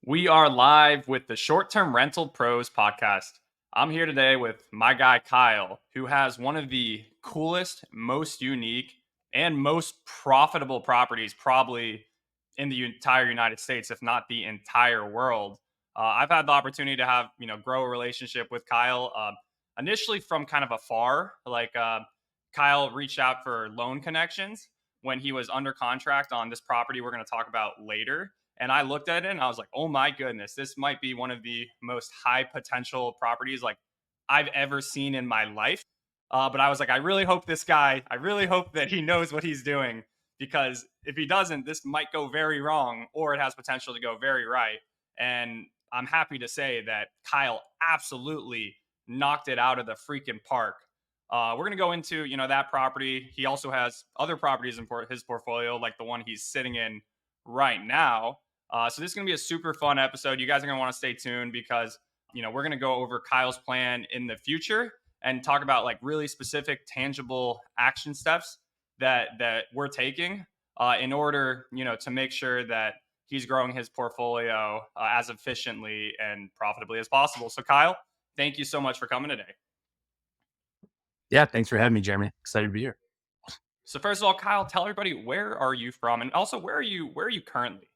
We are live with the Short Term Rental Pros podcast. I'm here today with my guy Kyle, who has one of the coolest, most unique, and most profitable properties probably in the entire United States, if not the entire world. I've had the opportunity to have grow a relationship with Kyle initially from kind of afar. Kyle reached out for loan connections when he was under contract on this property we're going to talk about later, and I looked at it and I was like, oh my goodness, this might be one of the most high potential properties like I've ever seen in my life. But I was like, I really hope that he knows what he's doing, because if he doesn't, this might go very wrong or it has potential to go very right. And I'm happy to say that Kyle absolutely knocked it out of the freaking park. We're going to go into, that property. He also has other properties in his portfolio, like the one he's sitting in right now. So this is going to be a super fun episode. You guys are going to want to stay tuned because, we're going to go over Kyle's plan in the future and talk about like really specific, tangible action steps that we're taking in order, to make sure that he's growing his portfolio as efficiently and profitably as possible. So Kyle, thank you so much for coming today. Yeah, thanks for having me, Jeremy. Excited to be here. So first of all, Kyle, tell everybody, where are you from, and also where are you currently?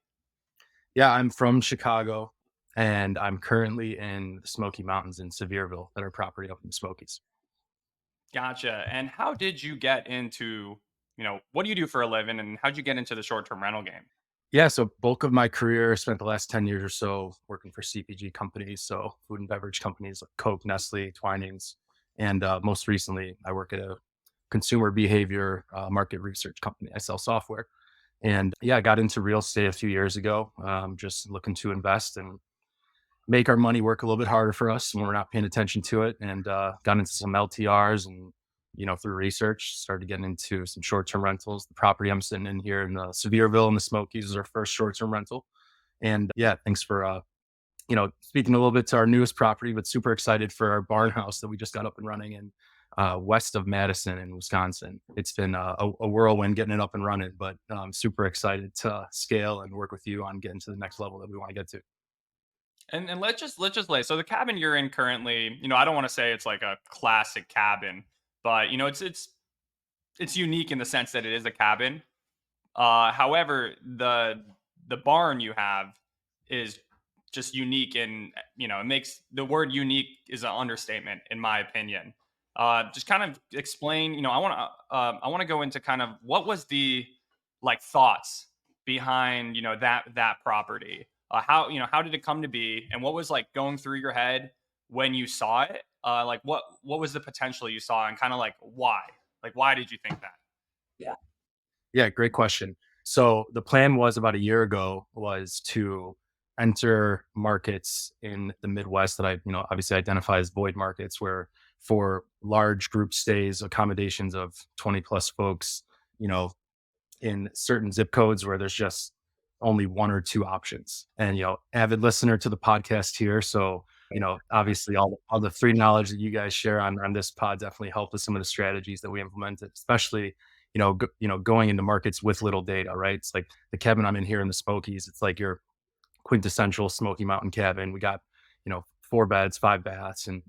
Yeah, I'm from Chicago, and I'm currently in the Smoky Mountains in Sevierville, that are property up in the Smokies. Gotcha. And how did you get into, what do you do for a living, and how'd you get into the short term rental game? Yeah, so bulk of my career, spent the last 10 years or so working for CPG companies, so food and beverage companies like Coke, Nestle, Twinings, and most recently, I work at a consumer behavior market research company. I sell software, and yeah, I got into real estate a few years ago, just looking to invest and make our money work a little bit harder for us when we're not paying attention to it. And got into some LTRs, and through research started getting into some short-term rentals. The property I'm sitting in here in the Sevierville in the Smokies is our first short-term rental. And yeah, thanks for speaking a little bit to our newest property, but super excited for our barn house that we just got up and running in west of Madison in Wisconsin. It's been a whirlwind getting it up and running, but I'm super excited to scale and work with you on getting to the next level that we want to get to. And let's just lay. So the cabin you're in currently, I don't want to say it's like a classic cabin, but it's unique in the sense that it is a cabin. However, the barn you have is just unique, and it makes the word unique is an understatement in my opinion. Just kind of explain. I want to go into kind of what was the like thoughts behind that property. How did it come to be, and what was like going through your head when you saw it? Like what was the potential you saw, and kind of like why? Like why did you think that? Yeah. Yeah, great question. So the plan was about a year ago was to enter markets in the Midwest that I, obviously identify as void markets, where for large group stays, accommodations of 20 plus folks, you know, in certain zip codes where there's just only one or two options. And, avid listener to the podcast here. So, obviously all the free knowledge that you guys share on this pod definitely helped with some of the strategies that we implemented, especially, going into markets with little data, right? It's like the cabin I'm in here in the Smokies. It's like your quintessential Smoky Mountain cabin. We got, 4 beds, 5 baths, and,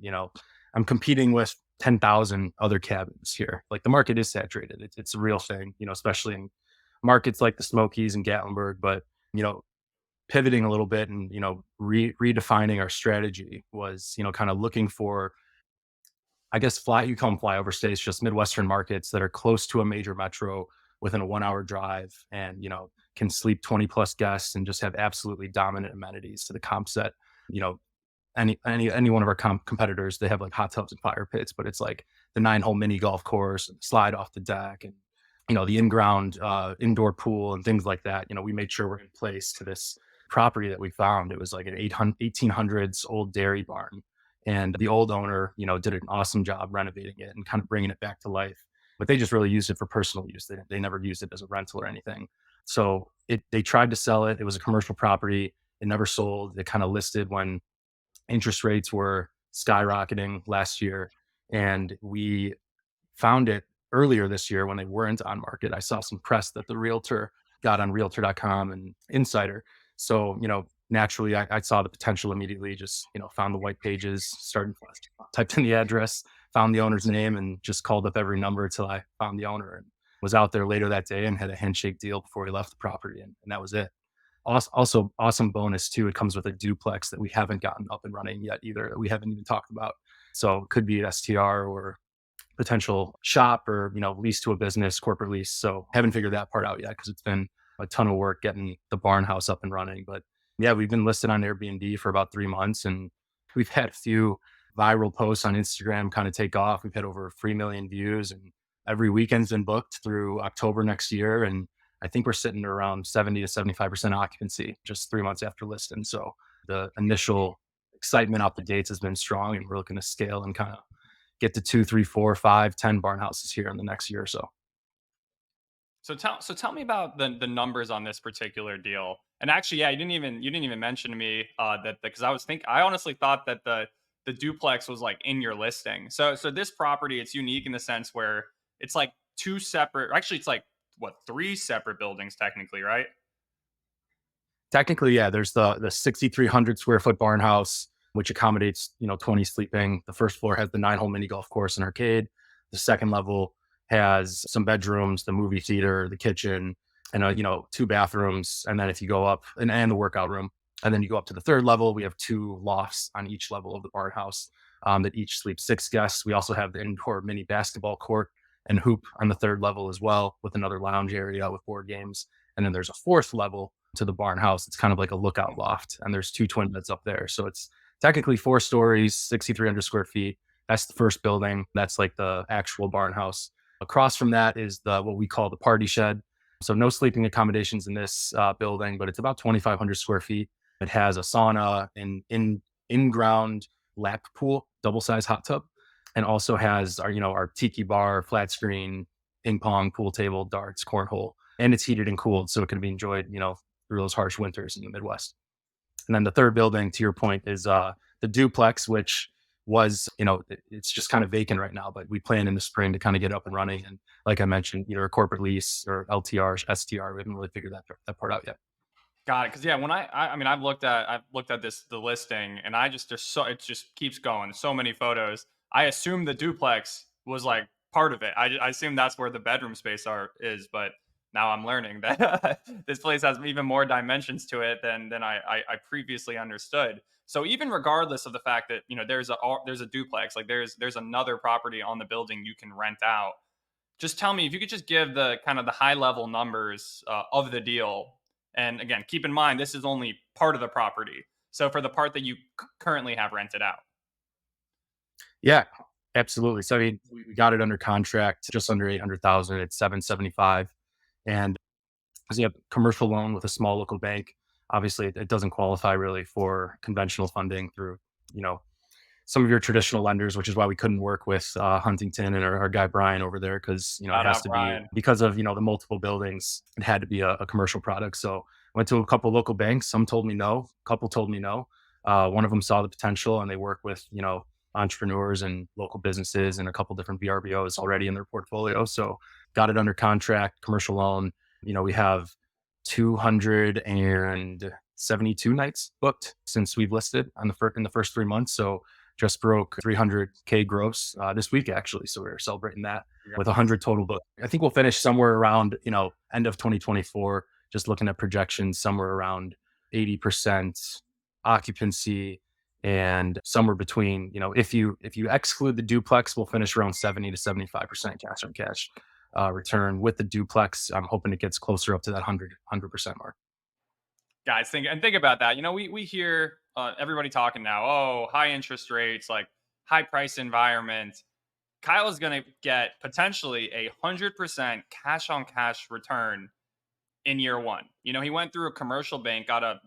I'm competing with 10,000 other cabins here. Like the market is saturated. It's a real thing, especially in markets like the Smokies and Gatlinburg. But, you know, pivoting a little bit and, redefining our strategy was, kind of looking for, I guess, you call them flyover states, just Midwestern markets that are close to a major metro within a 1 hour drive, and, can sleep 20 plus guests and just have absolutely dominant amenities to the comp set. You know, any one of our competitors, they have like hot tubs and fire pits, but it's like the 9-hole mini golf course and slide off the deck, and the in-ground indoor pool and things like that. We made sure we're in place to this property that we found. It was like an 1800s old dairy barn, and the old owner, did an awesome job renovating it and kind of bringing it back to life. But they just really used it for personal use. They never used it as a rental or anything. So they tried to sell it. It was a commercial property. It never sold. It kind of listed when interest rates were skyrocketing last year, and we found it earlier this year when they weren't on market. I saw some press that the realtor got on realtor.com and Insider. So, naturally, I saw the potential immediately. Just found the white pages, started typed in the address, found the owner's name, and just called up every number until I found the owner. And was out there later that day and had a handshake deal before he left the property, and that was it. Also, awesome bonus too. It comes with a duplex that we haven't gotten up and running yet either. That we haven't even talked about. So it could be an STR or potential shop or lease to a business, corporate lease. So haven't figured that part out yet because it's been a ton of work getting the barn house up and running. But yeah, we've been listed on Airbnb for about 3 months, and we've had a few viral posts on Instagram kind of take off. We've had over 3 million views, and every weekend's been booked through October next year. And I think we're sitting around 70 to 75% occupancy just 3 months after listing. So the initial excitement out the gates has been strong, and we're looking to scale and kind of get to 2, 3, 4, 5, 10 barn houses here in the next year or so. So tell me about the numbers on this particular deal. And actually, yeah, you didn't even mention to me that because I honestly thought that the duplex was like in your listing. So this property, it's unique in the sense where it's like two separate. Actually, it's like what, three separate buildings technically, right? Technically, yeah, there's the 6,300 square foot barn house, which accommodates 20 sleeping. The first floor has the 9-hole mini golf course and arcade. The second level has some bedrooms, the movie theater, the kitchen, and 2 bathrooms. And then if you go up, and the workout room, and then you go up to the third level, we have 2 lofts on each level of the barn house that each sleep 6 guests. We also have the indoor mini basketball court and hoop on the third level as well, with another lounge area with board games. And then there's a fourth level to the barn house. It's kind of like a lookout loft, and there's 2 twin beds up there. So it's technically 4 stories, 6,300 square feet. That's the first building. That's like the actual barn house. Across from that is the what we call the party shed. So no sleeping accommodations in this building, but it's about 2,500 square feet. It has a sauna and in ground lap pool, double size hot tub, and also has our tiki bar, flat screen, ping pong, pool table, darts, cornhole, and it's heated and cooled, so it can be enjoyed through those harsh winters in the Midwest. And then the third building, to your point, is the duplex, which was, it's just kind of vacant right now, but we plan in the spring to kind of get up and running. And like I mentioned, either a corporate lease or LTR, STR. We haven't really figured that part out yet. Got it. Because yeah, when I mean, I've looked at the listing, and I just there's so it just keeps going. So many photos. I assume the duplex was like part of it. I assume that's where the bedroom space is, but now I'm learning that this place has even more dimensions to it than I previously understood. So even regardless of the fact that there's a duplex, like there's another property on the building you can rent out. Just tell me if you could just give the kind of the high level numbers of the deal. And again, keep in mind this is only part of the property. So for the part that you currently have rented out. Yeah, absolutely. So I mean, we got it under contract just under 800,000. It's 775, and because you have commercial loan with a small local bank, obviously it doesn't qualify really for conventional funding through you know some of your traditional lenders, which is why we couldn't work with Huntington and our guy Brian over there, because it Shout has out to be Brian. because of the multiple buildings. It had to be a commercial product. So I went to a couple local banks. Some told me no. A couple told me no. One of them saw the potential, and they work with entrepreneurs and local businesses and a couple different VRBOs already in their portfolio. So got it under contract, commercial loan. We have 272 nights booked since we've listed in the first 3 months. So just broke 300K gross this week, actually. So we're celebrating that with 100 total book. I think we'll finish somewhere around, end of 2024, just looking at projections, somewhere around 80% occupancy, and somewhere between, if you exclude the duplex, we'll finish around 70 to 75% cash on cash return. With the duplex, I'm hoping it gets closer up to that 100% mark. Guys, think about that. We hear everybody talking now. Oh, high interest rates, like high price environment. Kyle is going to get potentially 100% cash on cash return in year one. He went through a commercial bank, got a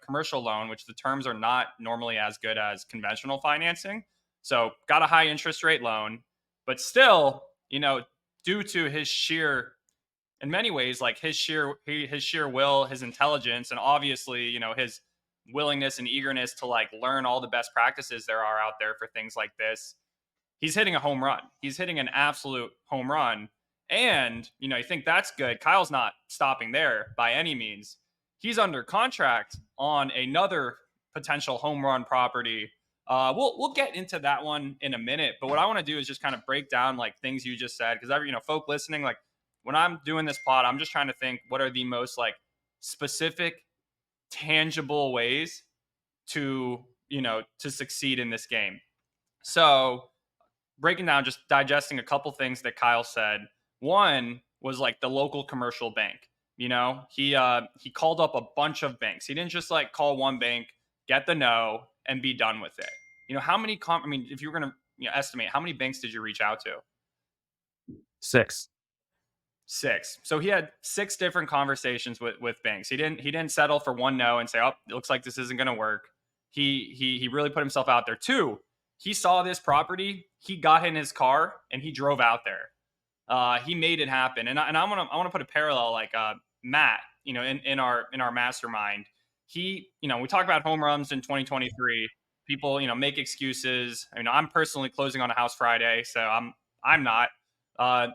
commercial loan, which the terms are not normally as good as conventional financing. So got a high interest rate loan, but still, due to his sheer, in many ways, like his sheer will, his intelligence, and obviously, his willingness and eagerness to like learn all the best practices there are out there for things like this. He's hitting a home run. He's hitting an absolute home run. And, you think that's good. Kyle's not stopping there by any means. He's under contract on another potential home run property. We'll get into that one in a minute, but what I want to do is just kind of break down like things you just said, because every folk listening, like when I'm doing this pod, I'm just trying to think what are the most like specific, tangible ways to to succeed in this game. So breaking down, just digesting a couple things that Kyle said. One was like the local commercial bank. He called up a bunch of banks. He didn't just like call one bank, get the no, and be done with it. How many? I mean, if you were gonna estimate, how many banks did you reach out to? 6. Six. So he had six different conversations with banks. He didn't settle for one no and say, "Oh, it looks like this isn't going to work." He really put himself out there. Two, he saw this property, he got in his car and he drove out there. He made it happen. And I want to put a parallel like Matt, in our mastermind. We talk about home runs in 2023. People, make excuses. I'm personally closing on a house Friday, so I'm not. Uh,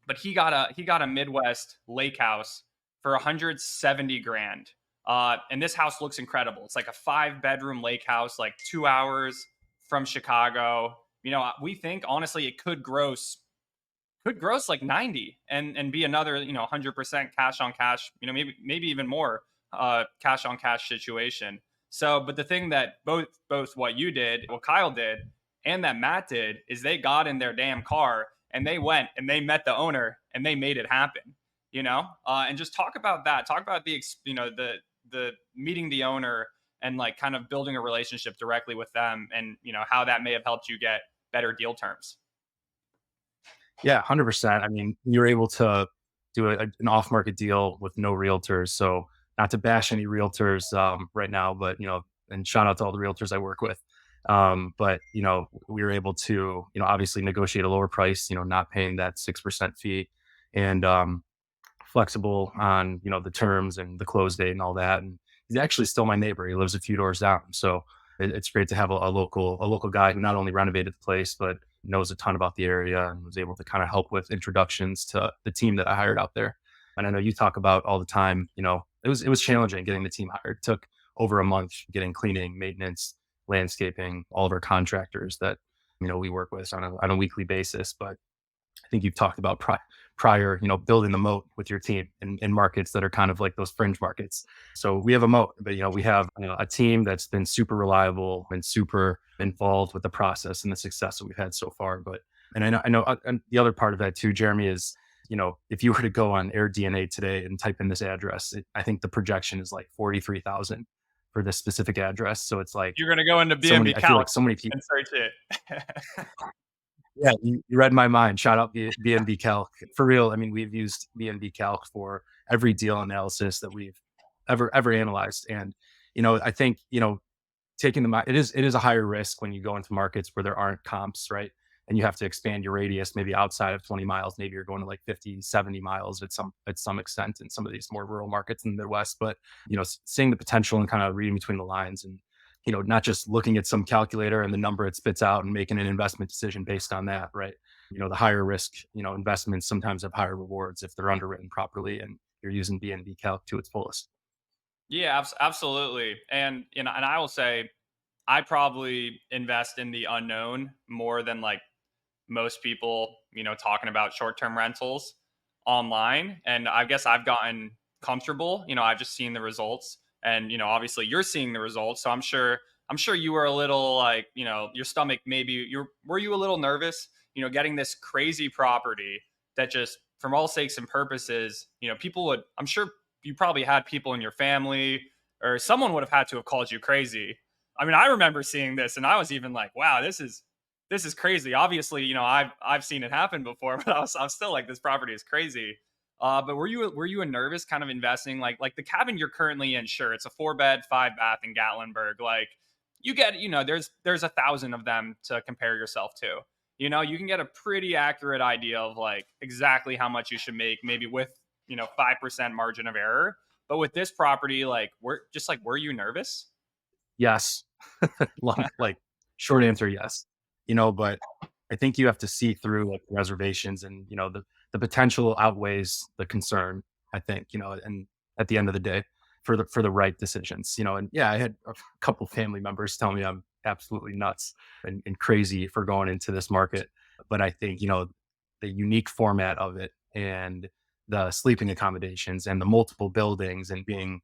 but he got a Midwest lake house for 170 grand. And this house looks incredible. It's like a 5-bedroom lake house, like 2 hours from Chicago. We think honestly it could gross like 90 and be another 100% cash on cash, maybe even more cash on cash situation. So but the thing that both what you did, what Kyle did, and that Matt did is they got in their damn car and they went and they met the owner and they made it happen. And just talk about that, talk about the meeting the owner and like kind of building a relationship directly with them, and how that may have helped you get better deal terms. Yeah, 100%. I mean, you're able to do an off market deal with no realtors. So, not to bash any realtors right now, but, and shout out to all the realtors I work with. But, we were able to, obviously negotiate a lower price, not paying that 6% fee and flexible on, the terms and the close date and all that. And he's actually still my neighbor. He lives a few doors down. So, it's great to have a local guy who not only renovated the place, but knows a ton about the area and was able to kind of help with introductions to the team that I hired out there. And I know you talk about all the time, it was challenging getting the team hired. It took over a month getting cleaning, maintenance, landscaping, all of our contractors that, we work with on a weekly basis. But I think you've talked about prior, building the moat with your team in markets that are kind of like those fringe markets. So we have a moat, but we have a team that's been super reliable and super involved with the process and the success that we've had so far. But and I know, and the other part of that too, Jeremy, is if you were to go on AirDNA today and type in this address, I think the projection is like 43,000 for this specific address. So it's like You're gonna go into so many. I feel BNBCalc like so many people. and search it. Yeah, you read my mind. Shout out BNBCalc. For real, I mean, we've used BNBCalc for every deal analysis that we've ever analyzed. And, I think, taking it is a higher risk when you go into markets where there aren't comps, right? And you have to expand your radius maybe outside of 20 miles. Maybe you're going to like 50, 70 miles at some extent in some of these more rural markets in the Midwest. But, seeing the potential and kind of reading between the lines and not just looking at some calculator and the number it spits out and making an investment decision based on that, right? The higher risk, investments sometimes have higher rewards if they're underwritten properly and you're using BNB Calc to its fullest. Yeah, absolutely. And I will say I probably invest in the unknown more than like most people, talking about short-term rentals online. And I guess I've gotten comfortable. I've just seen the results, and obviously you're seeing the results. So I'm sure you were a little like, your stomach maybe were you a little nervous, getting this crazy property that just from all sakes and purposes, people would. I'm sure you probably had people in your family or someone would have had to have called you crazy. I mean, I remember seeing this and I was even like, wow, this is crazy. Obviously, I've seen it happen before, but I was still like, this property is crazy. But were you a nervous kind of investing like the cabin you're currently in? Sure, it's a 4-bed, 5-bath in Gatlinburg. Like you get, there's 1,000 of them to compare yourself to. You can get a pretty accurate idea of like exactly how much you should make, maybe with 5% margin of error. But with this property, like were you nervous? Yes. Like short answer, yes. But I think you have to see through like reservations and, the potential outweighs the concern, I think, and at the end of the day, for the right decisions, and yeah, I had a couple family members tell me I'm absolutely nuts and crazy for going into this market. But I think, the unique format of it and the sleeping accommodations and the multiple buildings and being,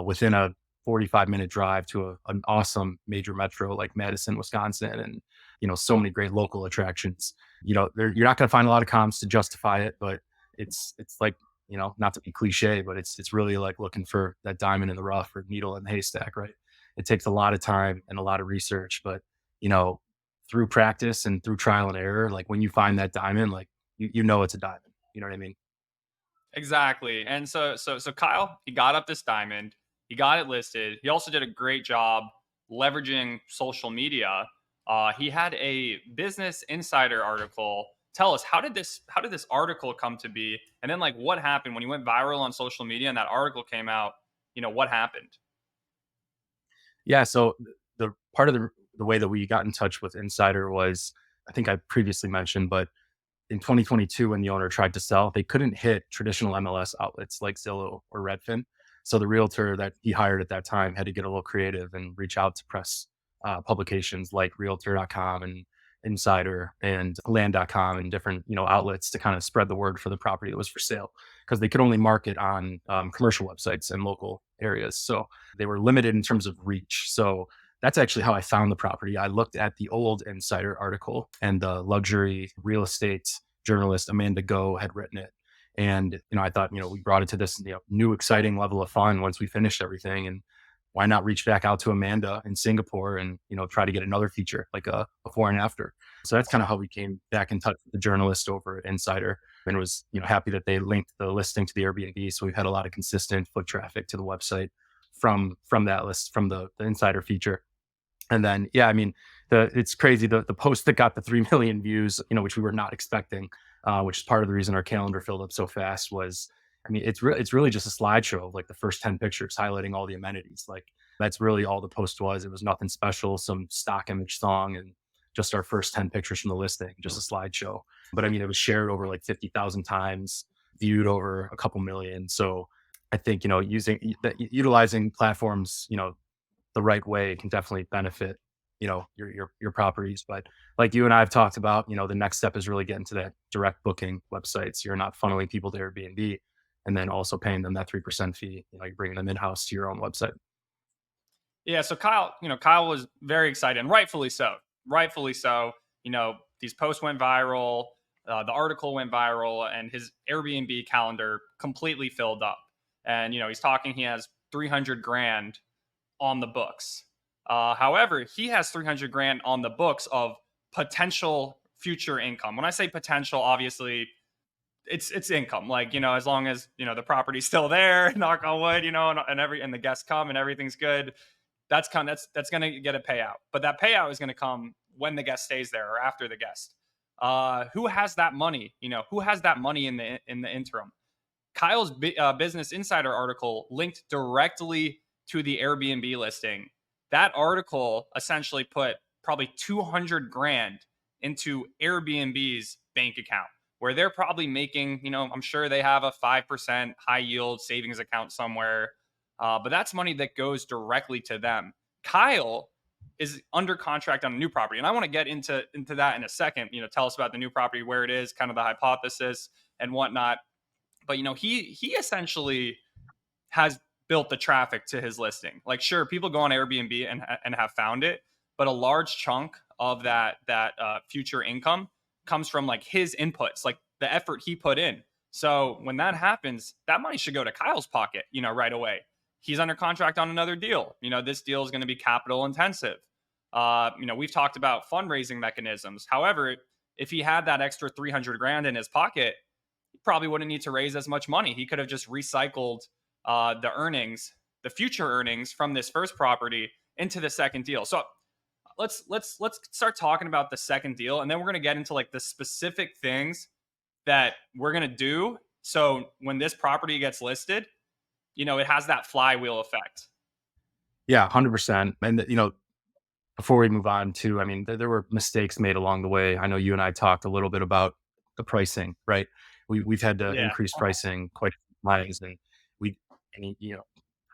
within a 45-minute drive to an awesome major metro like Madison, Wisconsin, and, so many great local attractions. You're not going to find a lot of comps to justify it, but it's like, not to be cliche, but it's really like looking for that diamond in the rough or needle in the haystack, right? It takes a lot of time and a lot of research, but you know, through practice and through trial and error, like when you find that diamond, like you know it's a diamond. You know what I mean? Exactly. And so Kyle, he got up this diamond, he got it listed. He also did a great job leveraging social media. He had a Business Insider article. Tell us, how did this article come to be? And then like what happened when he went viral on social media and that article came out? What happened? Yeah. So the part of the way that we got in touch with Insider was, I think I previously mentioned, but in 2022, when the owner tried to sell, they couldn't hit traditional MLS outlets like Zillow or Redfin. So the realtor that he hired at that time had to get a little creative and reach out to press publications like realtor.com and Insider and land.com and different, outlets to kind of spread the word for the property that was for sale, because they could only market on commercial websites in local areas. So they were limited in terms of reach. So that's actually how I found the property. I looked at the old Insider article, and the luxury real estate journalist Amanda Go had written it. And, I thought, we brought it to this, new exciting level of fun once we finished everything. And why not reach back out to Amanda in Singapore and, try to get another feature, like a before and after. So that's kind of how we came back in touch with the journalist over at Insider, and was, happy that they linked the listing to the Airbnb. So we've had a lot of consistent foot traffic to the website from that list, from the Insider feature. And then, yeah, I mean, it's crazy. The post that got the 3 million views, which we were not expecting, which is part of the reason our calendar filled up so fast, was, I mean, it's really just a slideshow of like the first 10 pictures highlighting all the amenities. Like that's really all the post was. It was nothing special, some stock image song, and just our first 10 pictures from the listing, just a slideshow. But I mean, it was shared over like 50,000 times, viewed over a couple million. So I think, utilizing platforms, the right way can definitely benefit, your properties. But like you and I have talked about, the next step is really getting to that direct booking websites. You're not funneling people to Airbnb and then also paying them that 3% fee. You're bringing them in house to your own website. Yeah, so Kyle was very excited, and rightfully so. Rightfully so. These posts went viral, the article went viral, and his Airbnb calendar completely filled up. And he's talking. He has 300 grand on the books. However, he has 300 grand on the books of potential future income. When I say potential, obviously it's income. Like, as long as, the property's still there, knock on wood, and the guests come and everything's good, that's going to get a payout. But that payout is going to come when the guest stays there or after the guest. Who has that money? Who has that money in the interim? Kyle's Business Insider article linked directly to the Airbnb listing. That article essentially put probably 200 grand into Airbnb's bank account, where they're probably making, I'm sure they have a 5% high yield savings account somewhere. But that's money that goes directly to them. Kyle is under contract on a new property. And I want to get into that in a second. Tell us about the new property, where it is, kind of the hypothesis and whatnot. But he essentially has built the traffic to his listing. Like, sure, people go on Airbnb and have found it, but a large chunk of that future income comes from like his inputs, like the effort he put in. So when that happens, that money should go to Kyle's pocket, right away. He's under contract on another deal. This deal is going to be capital intensive. We've talked about fundraising mechanisms. However, if he had that extra 300 grand in his pocket, he probably wouldn't need to raise as much money. He could have just recycled the future earnings from this first property into the second deal. So let's start talking about the second deal, and then we're going to get into like the specific things that we're going to do. So when this property gets listed, it has that flywheel effect. Yeah, 100%. And, before we move on to, I mean, there were mistakes made along the way. I know you and I talked a little bit about the pricing, right? We've had to Yeah. increase pricing quite a few times, and we, and,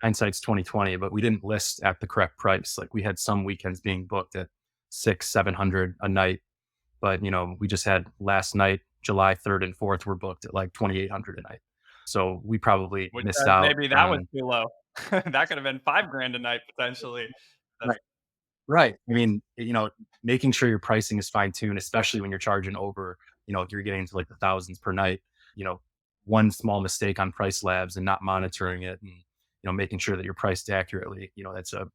hindsight's 2020, but we didn't list at the correct price. Like we had some weekends being booked at 600, 700 a night, but we just had last night, July 3rd and 4th were booked at like 2,800 a night. So we probably Which missed out maybe that was on. too low. That could have been 5 grand a night potentially. That's Right. Right. I mean, making sure your pricing is fine tuned, especially when you're charging over, if you're getting into like the thousands per night, you know, one small mistake on price labs and not monitoring it and, making sure that you're priced accurately,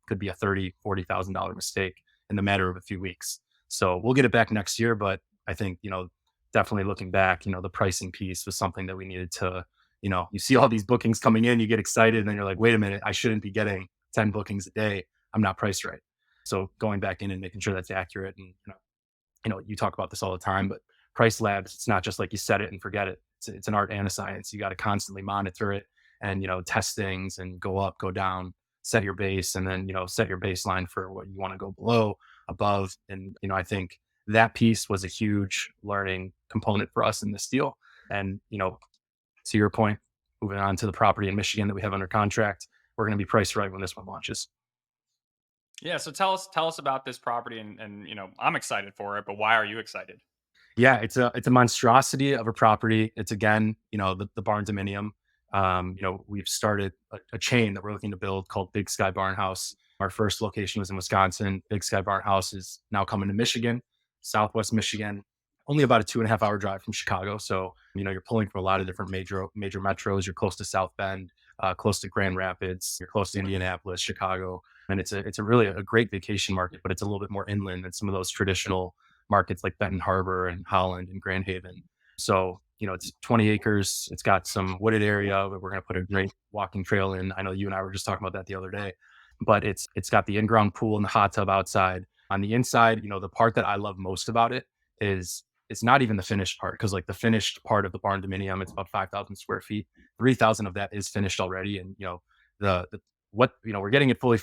could be a 30, $40,000 mistake in the matter of a few weeks. So we'll get it back next year. But I think, definitely looking back, the pricing piece was something that we needed to, you see all these bookings coming in, you get excited and then you're like, wait a minute, I shouldn't be getting 10 bookings a day. I'm not priced right. So going back in and making sure that's accurate and, you talk about this all the time, but price labs, it's not just like you set it and forget it. It's an art and a science. You got to constantly monitor it and, test things and go up, go down, set your base, and then, set your baseline for what you want to go below, above. And, I think that piece was a huge learning component for us in this deal. And, to your point, moving on to the property in Michigan that we have under contract, we're going to be priced right when this one launches. Yeah, so tell us about this property and I'm excited for it, but why are you excited? Yeah, it's a monstrosity of a property. It's again, the Barndominium. We've started a chain that we're looking to build called Big Sky Barn House. Our first location was in Wisconsin. Big Sky Barn House is now coming to Michigan, Southwest Michigan, only about a 2.5 hour drive from Chicago. So, you're pulling from a lot of different major metros. You're close to South Bend, close to Grand Rapids. You're close to Indianapolis, Chicago, and it's a really a great vacation market, but it's a little bit more inland than some of those traditional markets like Benton Harbor and Holland and Grand Haven. So, it's 20 acres. It's got some wooded area. We're going to put a great walking trail in. I know you and I were just talking about that the other day, but it's got the in-ground pool and the hot tub outside. On the inside, the part that I love most about it is it's not even the finished part, because like the finished part of the barn dominium, it's about 5,000 square feet. 3,000 of that is finished already, and the what we're getting it fully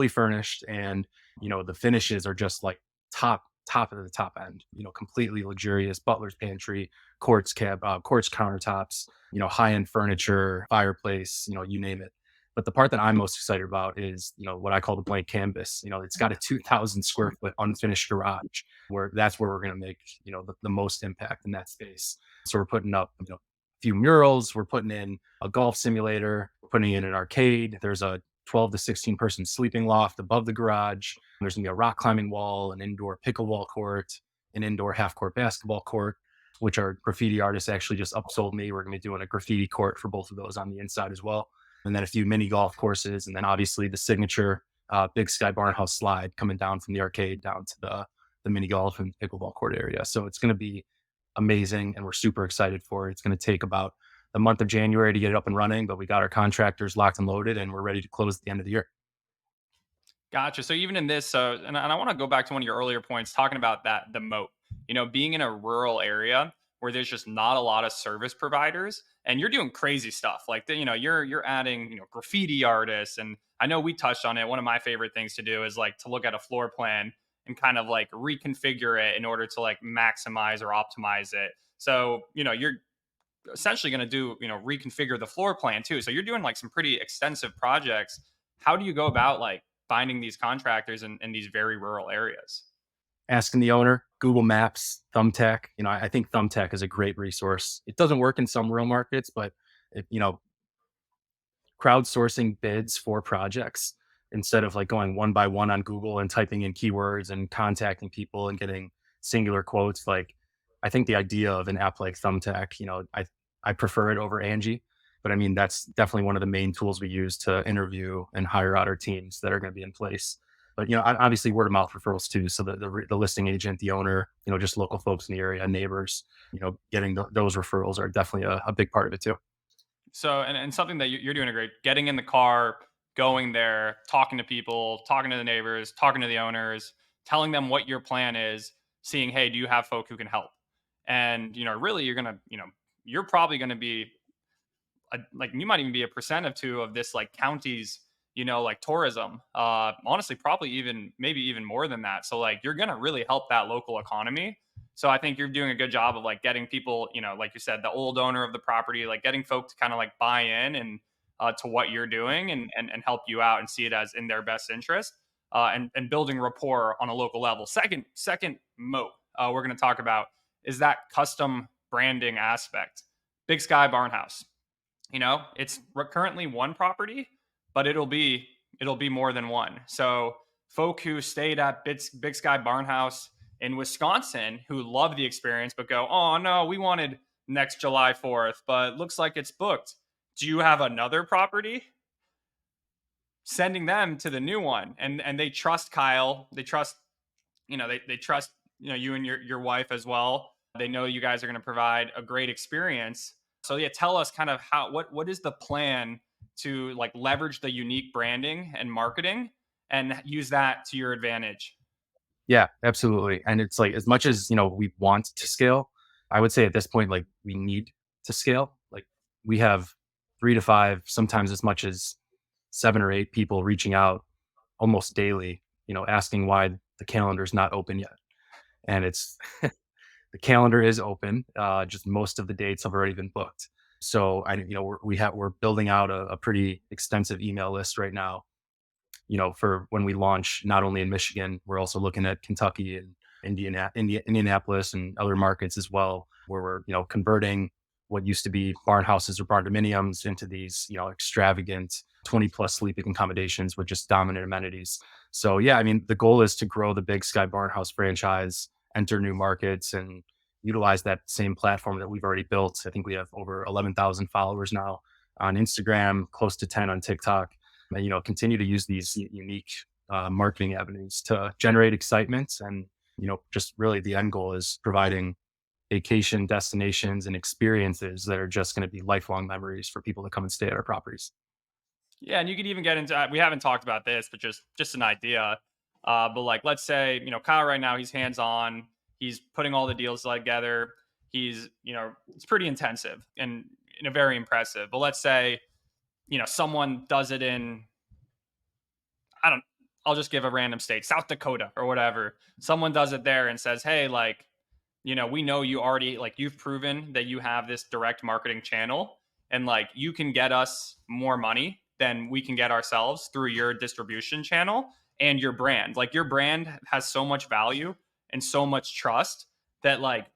furnished, and the finishes are just like top of the top end, completely luxurious butler's pantry, quartz countertops, high end furniture, fireplace, you name it. But the part that I'm most excited about is, what I call the blank canvas. It's got a 2,000 square foot unfinished garage, where that's where we're going to make, the most impact in that space. So we're putting up, a few murals, we're putting in a golf simulator, we're putting in an arcade. There's a 12 to 16 person sleeping loft above the garage. There's gonna be a rock climbing wall, an indoor pickleball court, an indoor half court basketball court, which our graffiti artist actually just upsold me. We're gonna be doing a graffiti court for both of those on the inside as well. And then a few mini golf courses. And then obviously the signature Big Sky Barnhouse slide coming down from the arcade down to the mini golf and pickleball court area. So it's gonna be amazing. And we're super excited for it. It's gonna take about the month of January to get it up and running, but we got our contractors locked and loaded and we're ready to close at the end of the year. Gotcha. So even in this, and I want to go back to one of your earlier points, talking about that the moat. Being in a rural area where there's just not a lot of service providers, and you're doing crazy stuff like that. You're adding graffiti artists, and I know we touched on it. One of my favorite things to do is like to look at a floor plan and kind of like reconfigure it in order to like maximize or optimize it. So you're essentially going to do reconfigure the floor plan too. So you're doing like some pretty extensive projects. How do you go about like finding these contractors in these very rural areas? Asking the owner, Google Maps, Thumbtack. I think Thumbtack is a great resource. It doesn't work in some rural markets, but if, crowdsourcing bids for projects instead of like going one by one on Google and typing in keywords and contacting people and getting singular quotes. Like, I think the idea of an app like Thumbtack, I prefer it over Angie. But I mean, that's definitely one of the main tools we use to interview and hire out our teams that are going to be in place. But obviously word of mouth referrals too. So the listing agent, the owner, just local folks in the area, neighbors, getting those referrals are definitely a big part of it too. So and something that you're doing a great, getting in the car, going there, talking to people, talking to the neighbors, talking to the owners, telling them what your plan is, seeing, hey, do you have folk who can help? And really, you're probably gonna be like you might even be a percent of two of this like county's like tourism, honestly probably even maybe even more than that. So like you're gonna really help that local economy. So I think you're doing a good job of like getting people, like you said, the old owner of the property, like getting folk to kind of like buy in and to what you're doing, and help you out and see it as in their best interest, and building rapport on a local level. Second moat we're going to talk about is that custom branding aspect. Big Sky Barnhouse, it's currently one property, but it'll be more than one. So folk who stayed at Big Sky Barnhouse in Wisconsin who love the experience but go, oh no, we wanted next July 4th, but looks like it's booked. Do you have another property? Sending them to the new one, and they trust Kyle. They trust, they trust, you and your wife as well. They know you guys are going to provide a great experience. So yeah, tell us kind of what is the plan to like leverage the unique branding and marketing and use that to your advantage. Yeah, absolutely. And it's like as much as, we want to scale, I would say at this point, like we need to scale. Like we have 3 to 5, sometimes as much as 7 or 8 people reaching out almost daily, asking why the calendar is not open yet. And it's the calendar is open. Just most of the dates have already been booked. So we're building out a pretty extensive email list right now, for when we launch, not only in Michigan, we're also looking at Kentucky and Indianapolis and other markets as well, where we're, converting what used to be barn houses or barndominiums into these, extravagant 20 plus sleeping accommodations with just dominant amenities. So yeah, I mean, the goal is to grow the Big Sky Barnhouse franchise, enter new markets, and utilize that same platform that we've already built. I think we have over 11,000 followers now on Instagram, close to 10 on TikTok, and continue to use these unique marketing avenues to generate excitement. And just really the end goal is providing vacation destinations and experiences that are just going to be lifelong memories for people to come and stay at our properties. Yeah, and you could even get into, we haven't talked about this, but just an idea. But like, let's say, Kyle right now, he's hands on. He's putting all the deals together. He's, it's pretty intensive and very impressive. But let's say, someone does it in, I don't, I'll just give a random state, South Dakota or whatever. Someone does it there and says, hey, like, we know you already, like, you've proven that you have this direct marketing channel, and like you can get us more money than we can get ourselves through your distribution channel and your brand. Like, your brand has so much value and so much trust that, like,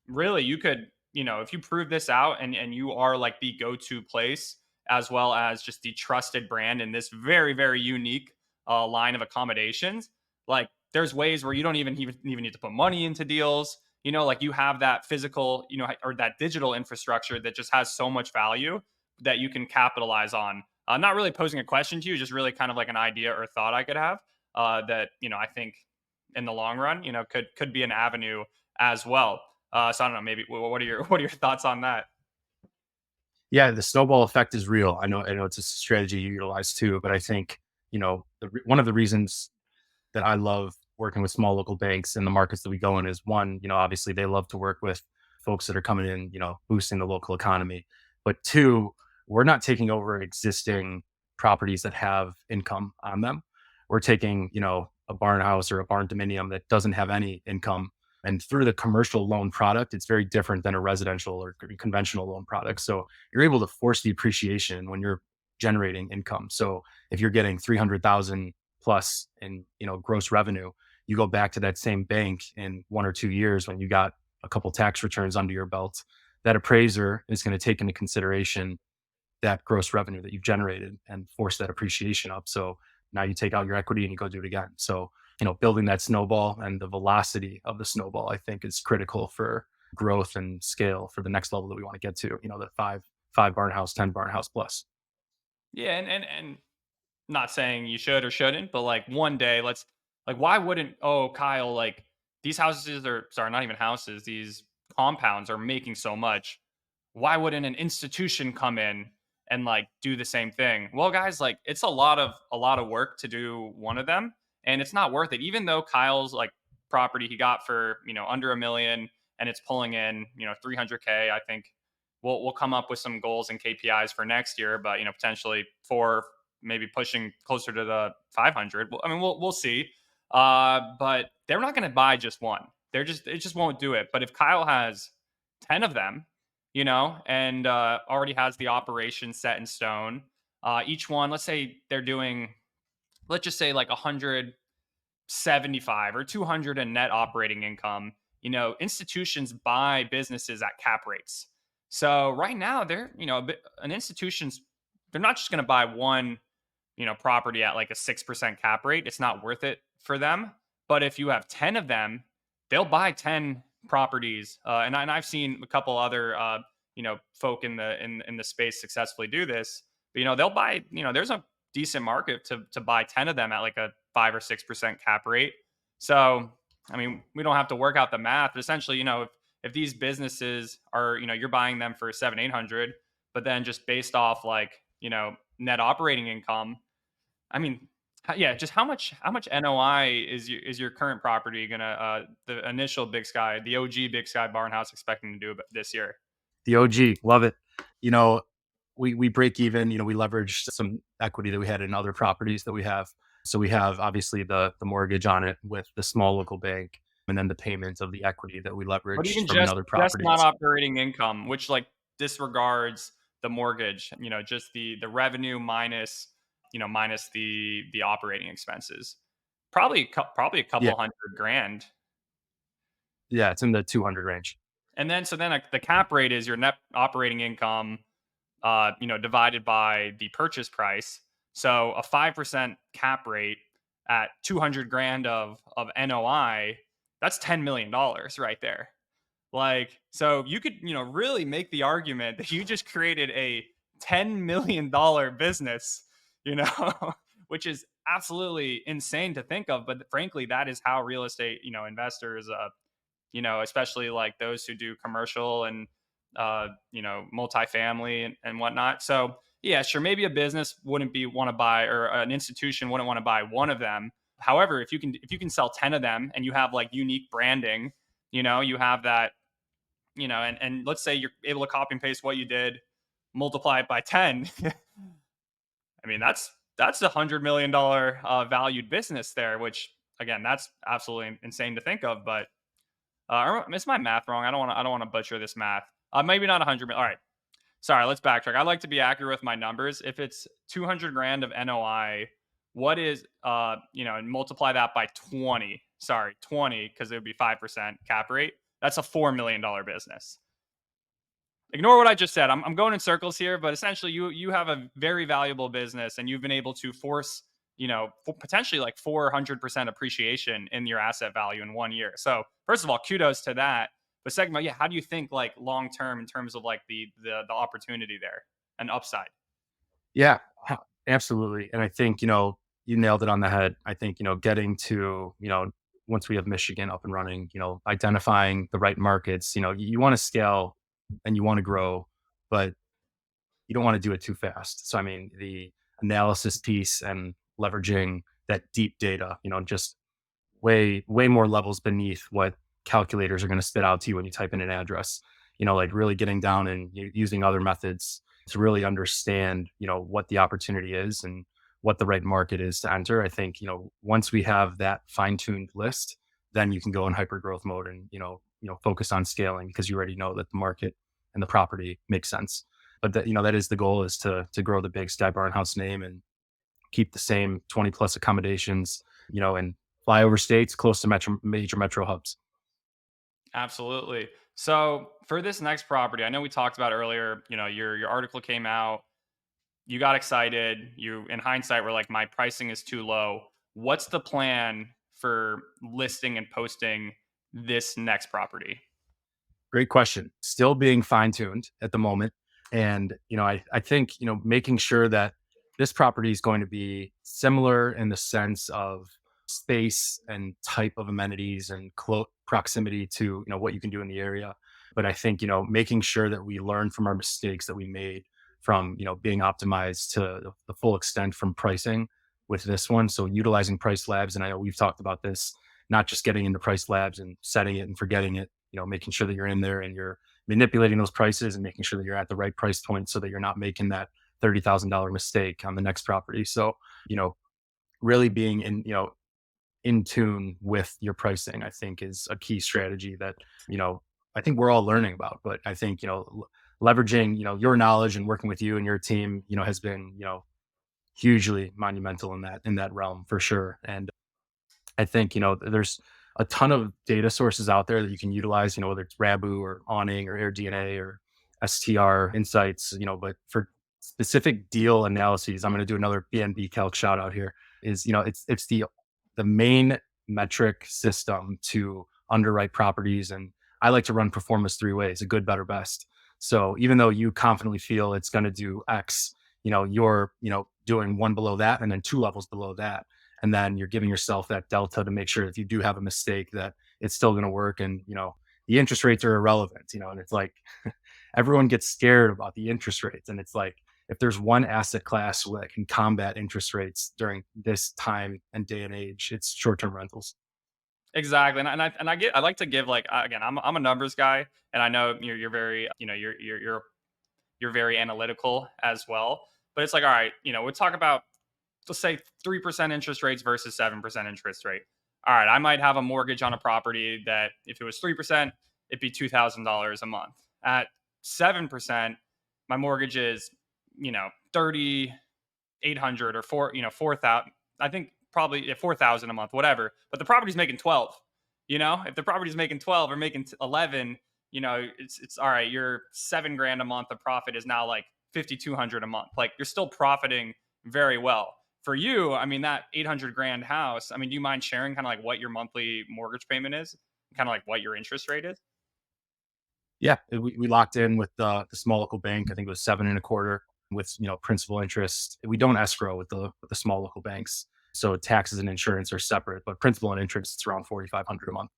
really you could, if you prove this out, and you are like the go-to place, as well as just the trusted brand in this very very unique line of accommodations, like there's ways where you don't even need to put money into deals. Like, you have that physical, or that digital infrastructure that just has so much value that you can capitalize on. Not really posing a question to you, just really kind of like an idea or thought I could have, that, I think in the long run, could be an avenue as well. So I don't know, maybe what are your what are your thoughts on that? Yeah, the snowball effect is real. I know it's a strategy you utilize too, but I think, one of the reasons that I love working with small local banks in the markets that we go in is one, obviously they love to work with folks that are coming in, boosting the local economy. But two, we're not taking over existing properties that have income on them. We're taking, a barn house or a barn dominium that doesn't have any income. And through the commercial loan product, it's very different than a residential or conventional loan product. So you're able to force the appreciation when you're generating income. So if you're getting 300,000 plus in, gross revenue, you go back to that same bank in 1 or 2 years when you got a couple tax returns under your belt, that appraiser is going to take into consideration that gross revenue that you've generated and force that appreciation up. So now you take out your equity and you go do it again. So, building that snowball and the velocity of the snowball, I think, is critical for growth and scale for the next level that we want to get to, the five barn house, 10 barn house plus. Yeah, and not saying you should or shouldn't, but like one day, let's, like, why wouldn't, oh Kyle, like these houses are, sorry, not even houses, these compounds are making so much. Why wouldn't an institution come in and like do the same thing? Well, guys, like it's a lot of work to do one of them, and it's not worth it. Even though Kyle's like property he got for, under a million, and it's pulling in, 300K, I think we'll come up with some goals and KPIs for next year, but potentially for maybe pushing closer to the 500. I mean, we'll see. But they're not going to buy just one. It just won't do it. But if Kyle has 10 of them, and already has the operation set in stone, Each one, let's say they're doing, let's just say like 175 or 200 in net operating income. Institutions buy businesses at cap rates. So right now they're, an institution's, they're not just going to buy one, property at like a 6% cap rate. It's not worth it for them. But if you have 10 of them, they'll buy 10 properties. And I've seen a couple other, folk in the space successfully do this. But, they'll buy, there's a decent market to buy 10 of them at like a 5 or 6% cap rate. So, I mean, we don't have to work out the math, but essentially, if these businesses are, you're buying them for 700, 800, but then just based off like, net operating income, I mean, yeah, just how much NOI is your current property gonna, the initial Big Sky, the OG Big Sky Barn House, expecting to do this year? The OG, love it. You know, we break even. We leveraged some equity that we had in other properties that we have. So we have obviously the mortgage on it with the small local bank, and then the payment of the equity that we But leveraged even from just another not properties. operating income, which like disregards the mortgage, just the revenue minus, minus the operating expenses. Probably a Yeah, couple hundred grand. yeah, it's in the 200 range. And then so then like, the cap rate is your net operating income, divided by the purchase price. So a 5% cap rate at 200 grand of NOI, that's $10 million right there. Like, so you could, really make the argument that you just created a $10 million business, you know, which is absolutely insane to think of. But frankly, that is how real estate, investors, especially like those who do commercial and, multifamily and whatnot. So yeah, sure, maybe a business wouldn't be want to buy, or an institution wouldn't want to buy one of them. However, if you can sell 10 of them and you have like unique branding, you have that, and let's say you're able to copy and paste what you did, multiply it by 10. I mean, that's $100 million valued business there, which again, that's absolutely insane to think of. But is my math wrong? I don't want to butcher this math. Maybe not 100. All right. Sorry. Let's backtrack. I like to be accurate with my numbers. If it's 200 grand of NOI, what is, and multiply that by 20. Sorry, 20, because it would be 5% cap rate. That's a $4 million business. Ignore what I just said. I'm going in circles here, but essentially, you have a very valuable business, and you've been able to force, potentially like 400% appreciation in your asset value in 1 year. So first of all, kudos to that. But second of all, yeah, how do you think like long term in terms of like the opportunity there and upside? Yeah, absolutely. And I think, you nailed it on the head. I think, getting to, once we have Michigan up and running, identifying the right markets, you want to scale and you want to grow, but you don't want to do it too fast. So, I mean, the analysis piece and leveraging that deep data, just way more levels beneath what calculators are going to spit out to you when you type in an address. Like really getting down and using other methods to really understand, what the opportunity is and what the right market is to enter. I think, once we have that fine-tuned list, then you can go in hyper growth mode and, focus on scaling because you already know that the market and the property makes sense. But that, that is the goal, is to grow the Big Sky Barn House name and keep the same 20 plus accommodations, and fly over states close to major metro hubs. Absolutely. So for this next property, I know we talked about earlier, your article came out, you got excited, you in hindsight were like, my pricing is too low. What's the plan for listing and posting this next property? Great question. Still being fine tuned at the moment. And, I think, making sure that this property is going to be similar in the sense of space and type of amenities and proximity to, what you can do in the area. But I think, making sure that we learn from our mistakes that we made from, being optimized to the full extent from pricing with this one. So utilizing price labs. And I know we've talked about this, not just getting into price labs and setting it and forgetting it, making sure that you're in there and you're manipulating those prices and making sure that you're at the right price point so that you're not making that $30,000 mistake on the next property. So, really being in tune with your pricing, I think is a key strategy that, I think we're all learning about. But I think, leveraging, your knowledge and working with you and your team, has been, hugely monumental in that realm for sure. And I think, there's a ton of data sources out there that you can utilize, whether it's Rabu or Awning or AirDNA or STR Insights, but for specific deal analyses, I'm going to do another BNBCalc shout out here is, it's the main metric system to underwrite properties. And I like to run performance three ways: a good, better, best. So even though you confidently feel it's going to do X, you're, doing one below that and then two levels below that, and then you're giving yourself that delta to make sure if you do have a mistake that it's still going to work. And the interest rates are irrelevant, and it's like everyone gets scared about the interest rates, and it's like if there's one asset class that can combat interest rates during this time and day and age, it's short-term rentals. Exactly, I like to give like again, I'm a numbers guy, and I know you're very you're very analytical as well. But it's like, all right, we'll talk about, let's say, 3% interest rates versus 7% interest rate. All right, I might have a mortgage on a property that if it was 3%, it'd be $2,000 a month. At 7%, my mortgage is, 3,800 or 4,000. I think probably, yeah, 4,000 a month, whatever. But the property's making 12. If the property's making 12 or making 11, it's all right. Your 7 grand a month of profit is now like 5,200 a month. Like, you're still profiting very well. For you, I mean, that 800 grand house, I mean, do you mind sharing kind of like what your monthly mortgage payment is? Kind of like what your interest rate is? Yeah, we locked in with the small local bank. I think it was 7.25 with principal interest. We don't escrow with the small local banks, so taxes and insurance are separate. But principal and interest, it's around 4,500 a month.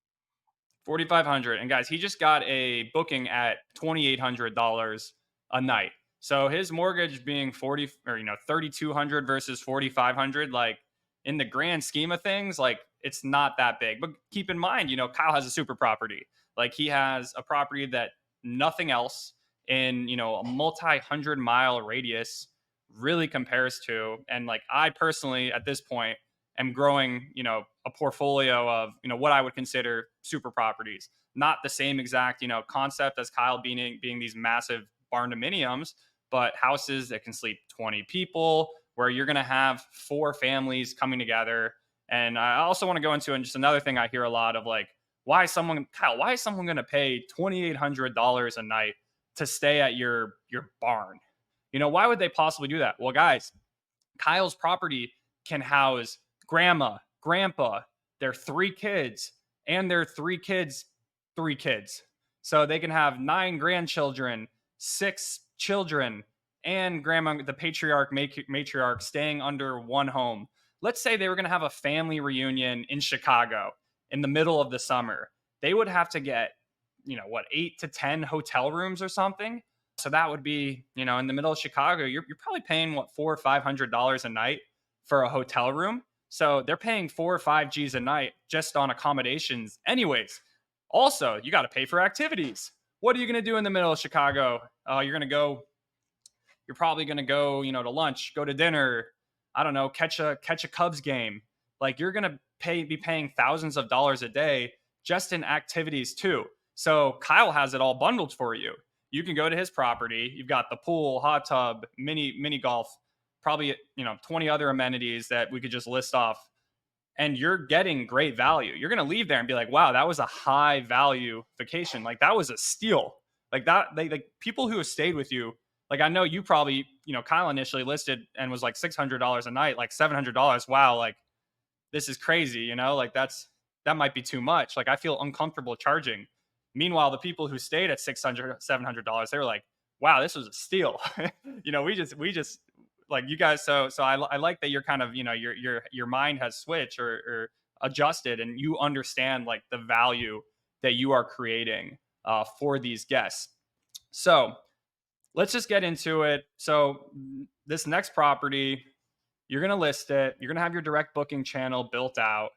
4,500. And guys, he just got a booking at $2,800 a night. So his mortgage being 40 or 3,200 versus 4,500, like in the grand scheme of things, like it's not that big. But keep in mind, Kyle has a super property. Like, he has a property that nothing else in, a multi-100 mile radius really compares to. And like, I personally at this point am growing, a portfolio of, what I would consider super properties. Not the same exact, concept as Kyle being these massive barndominiums, but houses that can sleep 20 people, where you're going to have four families coming together. And I also want to go into, and just another thing I hear a lot of, like, why is someone going to pay $2,800 a night to stay at your barn? Why would they possibly do that? Well, guys, Kyle's property can house grandma, grandpa, their three kids, and their three kids. So they can have nine grandchildren, six children, and grandma, the patriarch, matriarch, staying under one home. Let's say they were going to have a family reunion in Chicago in the middle of the summer. They would have to get, what, 8 to 10 hotel rooms or something. So that would be, in the middle of Chicago, you're probably paying what, $400 or $500 a night for a hotel room. So they're paying 4 or 5 G's a night just on accommodations. Anyways, also you got to pay for activities. What are you going to do in the middle of Chicago? You're probably going to go, to lunch, go to dinner. I don't know, catch a Cubs game. Like, you're going to be paying thousands of dollars a day just in activities too. So Kyle has it all bundled for you. You can go to his property. You've got the pool, hot tub, mini golf, probably 20 other amenities that we could just list off, and you're getting great value. You're going to leave there and be like, wow, that was a high value vacation. Like, that was a steal. Like that, like people who have stayed with you. Like, I know you probably, Kyle initially listed and was like $600 a night, like $700. Wow, like, this is crazy. Like, that might be too much. Like, I feel uncomfortable charging. Meanwhile, the people who stayed at $600, $700, they were like, wow, this was a steal. We just like you guys. So I like that you're kind of, your mind has switched or adjusted, and you understand like the value that you are creating for these guests. So let's just get into it. So this next property, you're going to list it, you're going to have your direct booking channel built out,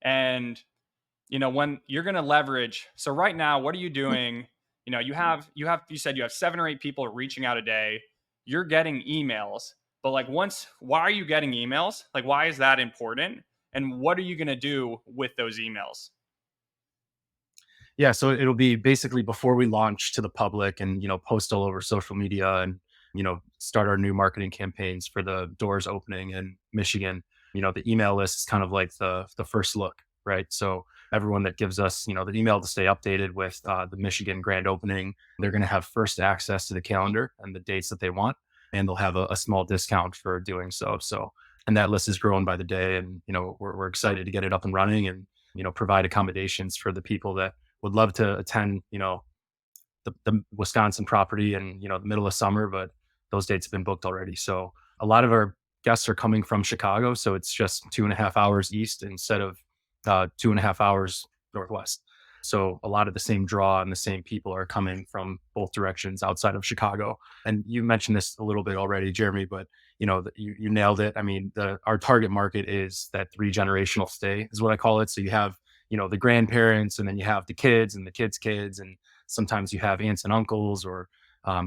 and when you're going to leverage. So right now, what are you doing? You said you have 7 or 8 people reaching out a day. You're getting emails, but like, why are you getting emails? Like, why is that important? And what are you going to do with those emails? Yeah, so it'll be basically before we launch to the public and post all over social media and start our new marketing campaigns for the doors opening in Michigan. The email list is kind of like the first look, right? So everyone that gives us, the email to stay updated with the Michigan grand opening, they're going to have first access to the calendar and the dates that they want, and they'll have a small discount for doing so. So, and that list is growing by the day, and we're excited to get it up and running, and provide accommodations for the people that would love to attend, the Wisconsin property in the middle of summer, but those dates have been booked already. So a lot of our guests are coming from Chicago, so it's just 2.5 hours east instead of 2.5 hours northwest. So a lot of the same draw and the same people are coming from both directions outside of Chicago. And you mentioned this a little bit already, Jeremy, but you nailed it. I mean, our target market is that 3 generational stay is what I call it. So you have the grandparents, and then you have the kids and the kids' kids, and sometimes you have aunts and uncles, or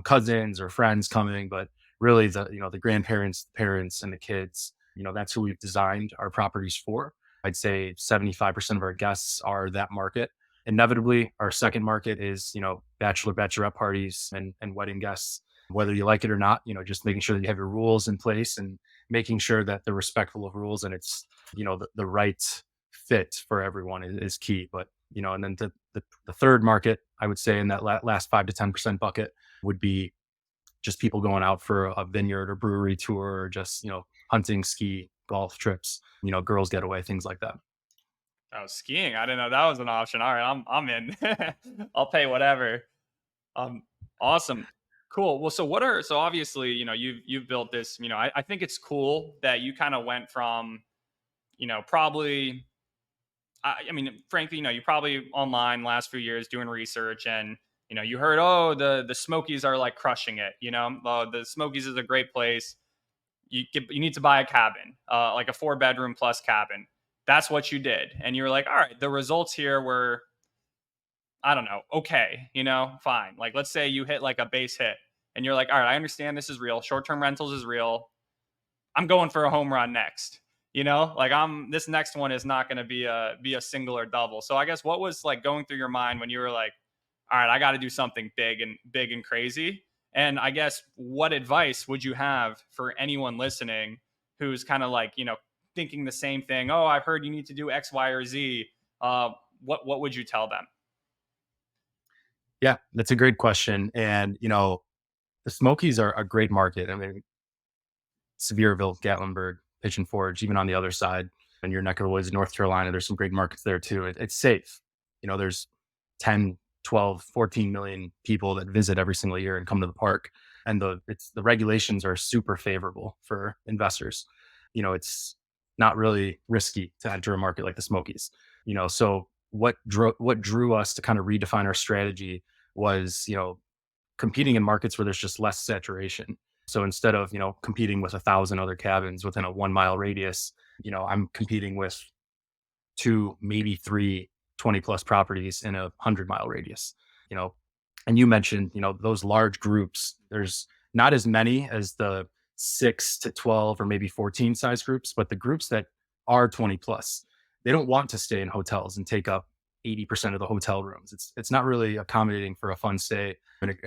cousins or friends coming. But really, the grandparents, parents, and the kids, that's who we've designed our properties for. I'd say 75% of our guests are that market. Inevitably, our second market is, bachelorette parties and wedding guests, whether you like it or not, just making sure that you have your rules in place, and making sure that they're respectful of rules, and it's, the right fit for everyone is key. But, and then the third market, I would say, in that last 5 to 10% bucket, would be just people going out for a vineyard or brewery tour, or just, hunting, ski, golf trips, girls getaway, things like that. Oh, skiing. I didn't know that was an option. All right, I'm in. I'll pay whatever. Um, awesome. Cool. Well, so obviously, you've built this, I think it's cool that you kind of went from, probably I mean, frankly, you probably online last few years doing research, and you heard, oh, the Smokies are like crushing it. Oh, the Smokies is a great place. You need to buy a cabin, like a 4 bedroom plus cabin. That's what you did, and you were like, all right, the results here were, I don't know, okay, fine. Like, let's say you hit like a base hit, and you're like, all right, I understand this is real. Short term rentals is real. I'm going for a home run next. Like, this next one is not going to be a single or double. So I guess what was like going through your mind when you were like, all right, I got to do something big and crazy. And I guess what advice would you have for anyone listening who's kind of like, thinking the same thing? Oh, I've heard you need to do X, Y, or Z. What would you tell them? Yeah, that's a great question. And, the Smokies are a great market. I mean, Sevierville, Gatlinburg, Pigeon Forge, even on the other side, in your neck of the woods, North Carolina, there's some great markets there too. It's safe. There's 10, 12, 14 million people that visit every single year and come to the park. And the regulations are super favorable for investors. It's not really risky to enter a market like the Smokies. So what drew us to kind of redefine our strategy was, competing in markets where there's just less saturation. So instead of, competing with 1,000 other cabins within a 1 mile radius, I'm competing with two, maybe three 20 plus properties in a 100 mile radius, you know, and you mentioned, those large groups, there's not as many as the 6 to 12 or maybe 14 size groups, but the groups that are 20 plus, they don't want to stay in hotels and take up 80% of the hotel rooms. It's not really accommodating for a fun stay and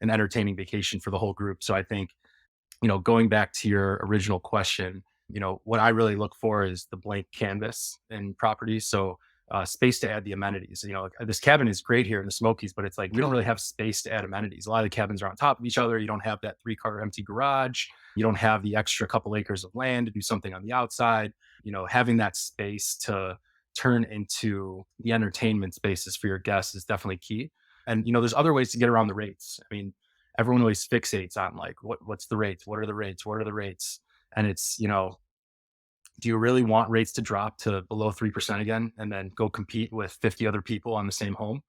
an entertaining vacation for the whole group. So I think, going back to your original question, what I really look for is the blank canvas in properties. So space to add the amenities. This cabin is great here in the Smokies, but it's like we don't really have space to add amenities. A lot of the cabins are on top of each other. You don't have that 3 car empty garage. You don't have the extra couple acres of land to do something on the outside. Having that space to turn into the entertainment spaces for your guests is definitely key. And there's other ways to get around the rates. I mean, everyone always fixates on like what's the rates? What are the rates? What are the rates? And it's, do you really want rates to drop to below 3% again and then go compete with 50 other people on the same home?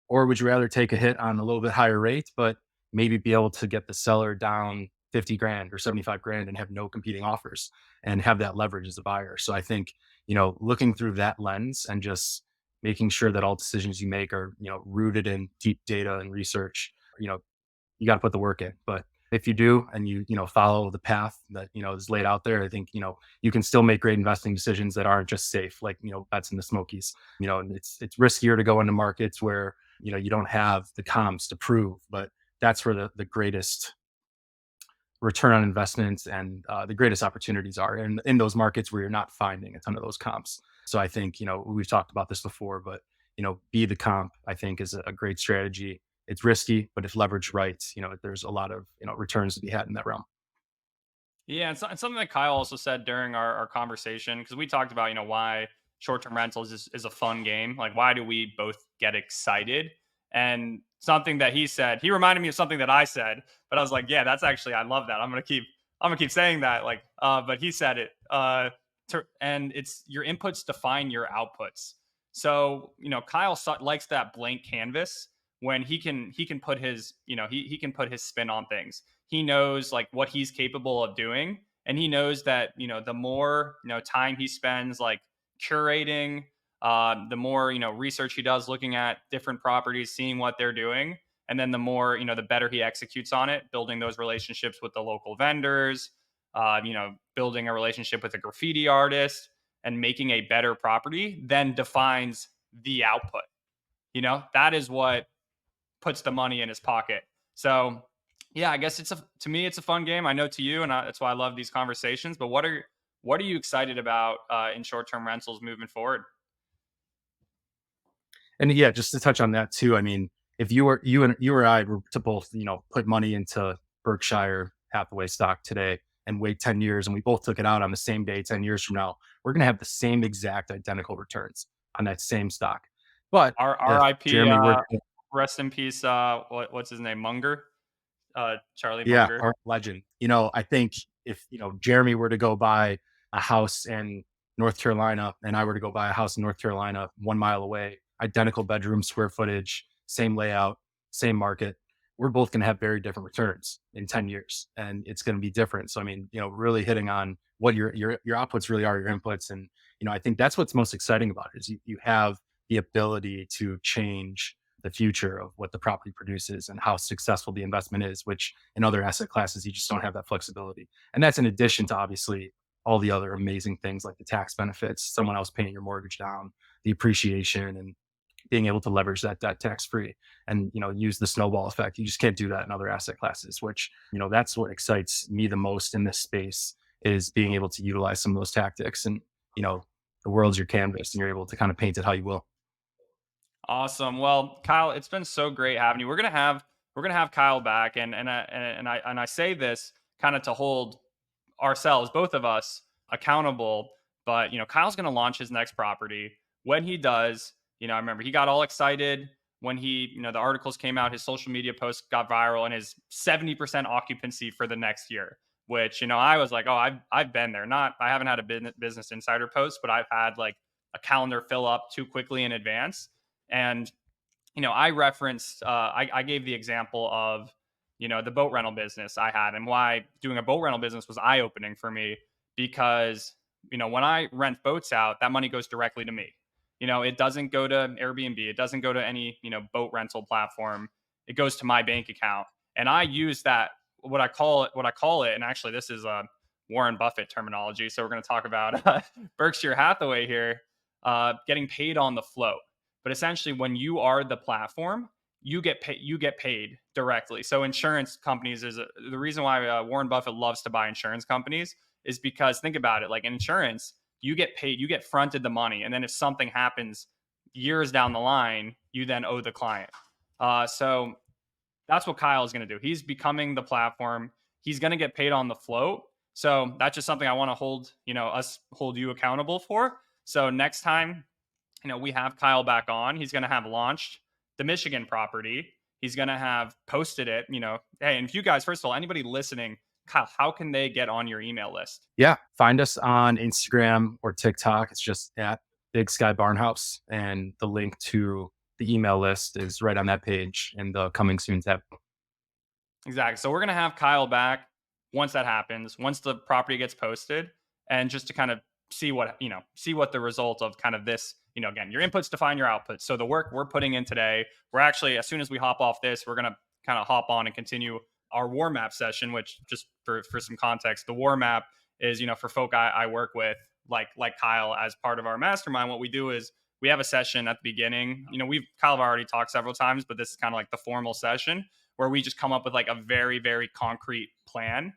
Or would you rather take a hit on a little bit higher rate, but maybe be able to get the seller down 50 grand or 75 grand and have no competing offers and have that leverage as a buyer? So I think, looking through that lens and just making sure that all decisions you make are, rooted in deep data and research, you know, you got to put the work in. But if you do, and you follow the path that is laid out there, I think you can still make great investing decisions that aren't just safe, like bets in the Smokies. And it's riskier to go into markets where you don't have the comps to prove, but that's where the greatest return on investments and the greatest opportunities are in those markets where you're not finding a ton of those comps. So I think, we've talked about this before, but, be the comp, I think is a great strategy. It's risky, but if leveraged right, there's a lot of, returns to be had in that realm. Yeah, and something that Kyle also said during our conversation, because we talked about, why short-term rentals is a fun game. Like, why do we both get excited? And something that he said, he reminded me of something that I said, but I was like, yeah, that's actually, I love that. I'm gonna keep saying that. Like, but he said it. And it's your inputs define your outputs. So, Kyle likes that blank canvas when he can put his, he can put his spin on things. He knows like what he's capable of doing, and he knows that the more time he spends like curating, the more research he does looking at different properties, seeing what they're doing, and then the more the better he executes on it, building those relationships with the local vendors, building a relationship with a graffiti artist and making a better property then defines the output. That is what puts the money in his pocket. So, yeah, I guess to me it's a fun game. I know to you, and that's why I love these conversations. But what are you excited about in short term rentals moving forward? And yeah, just to touch on that too. I mean, if you or I were to both, put money into Berkshire Hathaway stock today and wait 10 years and we both took it out on the same day 10 years from now, we're gonna have the same exact identical returns on that same stock. But if R.I.P. Jeremy were Rest in peace. What's his name? Munger. Charlie Yeah, Munger. our legend. I think if, Jeremy were to go buy a house in North Carolina and I were to go buy a house in North Carolina 1 mile away, identical bedroom square footage, same layout, same market, we're both going to have very different returns in 10 years and it's going to be different. So, I mean, really hitting on what your outputs really are, your inputs. And, I think that's what's most exciting about it is you have the ability to change the future of what the property produces and how successful the investment is, which in other asset classes, you just don't have that flexibility. And that's in addition to obviously all the other amazing things like the tax benefits, someone else paying your mortgage down, the appreciation, and being able to leverage that tax free and use the snowball effect. You just can't do that in other asset classes, which that's what excites me the most in this space is being able to utilize some of those tactics and the world's your canvas and you're able to kind of paint it how you will. Awesome. Well, Kyle, it's been so great having you. We're gonna have Kyle back, and I say this kind of to hold ourselves, both of us, accountable. But Kyle's gonna launch his next property. When he does, I remember he got all excited when the articles came out. His social media posts got viral, and his 70% occupancy for the next year. Which I was like, oh, I've been there. Not I haven't had a business insider post, but I've had like a calendar fill up too quickly in advance. And I referenced, I gave the example of, the boat rental business I had and why doing a boat rental business was eye opening for me because, when I rent boats out, that money goes directly to me. It doesn't go to Airbnb. It doesn't go to any, boat rental platform. It goes to my bank account. And I use that, what I call it. And actually, this is Warren Buffett terminology. So we're going to talk about Berkshire Hathaway here, getting paid on the float. But essentially, when you are the platform, you get paid directly. So insurance companies the reason why Warren Buffett loves to buy insurance companies is because think about it, like in insurance, you get paid, you get fronted the money, and then if something happens years down the line, you then owe the client. So that's what Kyle is going to do. He's becoming the platform. He's going to get paid on the float. So that's just something I want to hold you accountable for. So next time we have Kyle back on. He's going to have launched the Michigan property. He's going to have posted it. Hey, and if you guys, first of all, anybody listening, Kyle, how can they get on your email list? Yeah, find us on Instagram or TikTok. It's just at Big Sky Barnhouse, and the link to the email list is right on that page in the coming soon tab. Exactly. So we're going to have Kyle back once that happens, once the property gets posted, and just to kind of see what the result of kind of this, again, your inputs define your outputs. So the work we're putting in today, we're actually, as soon as we hop off this, we're going to kind of hop on and continue our war map session, which just for some context, the war map is, for folk I work with, like Kyle, as part of our mastermind. What we do is we have a session at the beginning. Kyle have already talked several times, but this is kind of like the formal session where we just come up with like a very, very concrete plan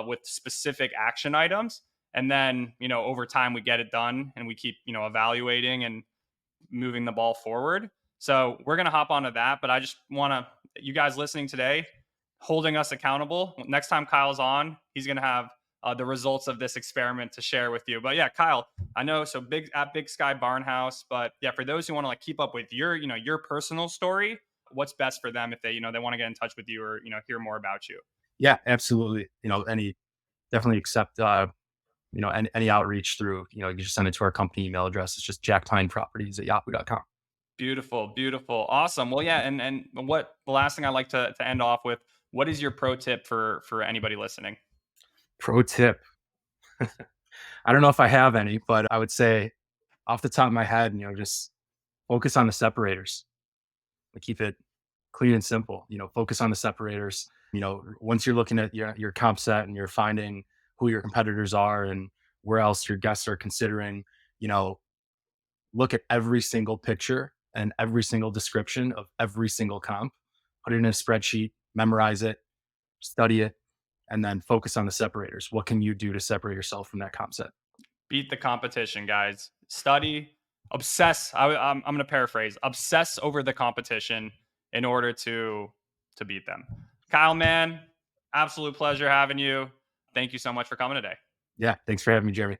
with specific action items. And then, over time we get it done and we keep, evaluating and moving the ball forward. So we're going to hop onto that. But I just want to, you guys listening today, holding us accountable. Next time Kyle's on, he's going to have the results of this experiment to share with you. But yeah, Kyle, I know so big at Big Sky Barnhouse, but yeah, for those who want to like keep up with your personal story, what's best for them if they, they want to get in touch with you or, hear more about you. Yeah, absolutely. Definitely accept, any outreach through, you can just send it to our company email address. It's just jackkleineproperties@yahoo.com. Beautiful, beautiful, awesome. Well, yeah, and what the last thing I like to end off with? What is your pro tip for anybody listening? Pro tip. I don't know if I have any, but I would say off the top of my head, just focus on the separators. Keep it clean and simple. Focus on the separators. Once you're looking at your comp set and you're finding who your competitors are and where else your guests are considering, you know, look at every single picture and every single description of every single comp, put it in a spreadsheet, memorize it, study it, and then focus on the separators. What can you do to separate yourself from that comp set? Beat the competition, guys. Study, obsess. I'm going to paraphrase: obsess over the competition in order to beat them. Kyle, man, absolute pleasure having you. Thank you so much for coming today. Yeah. Thanks for having me, Jeremy.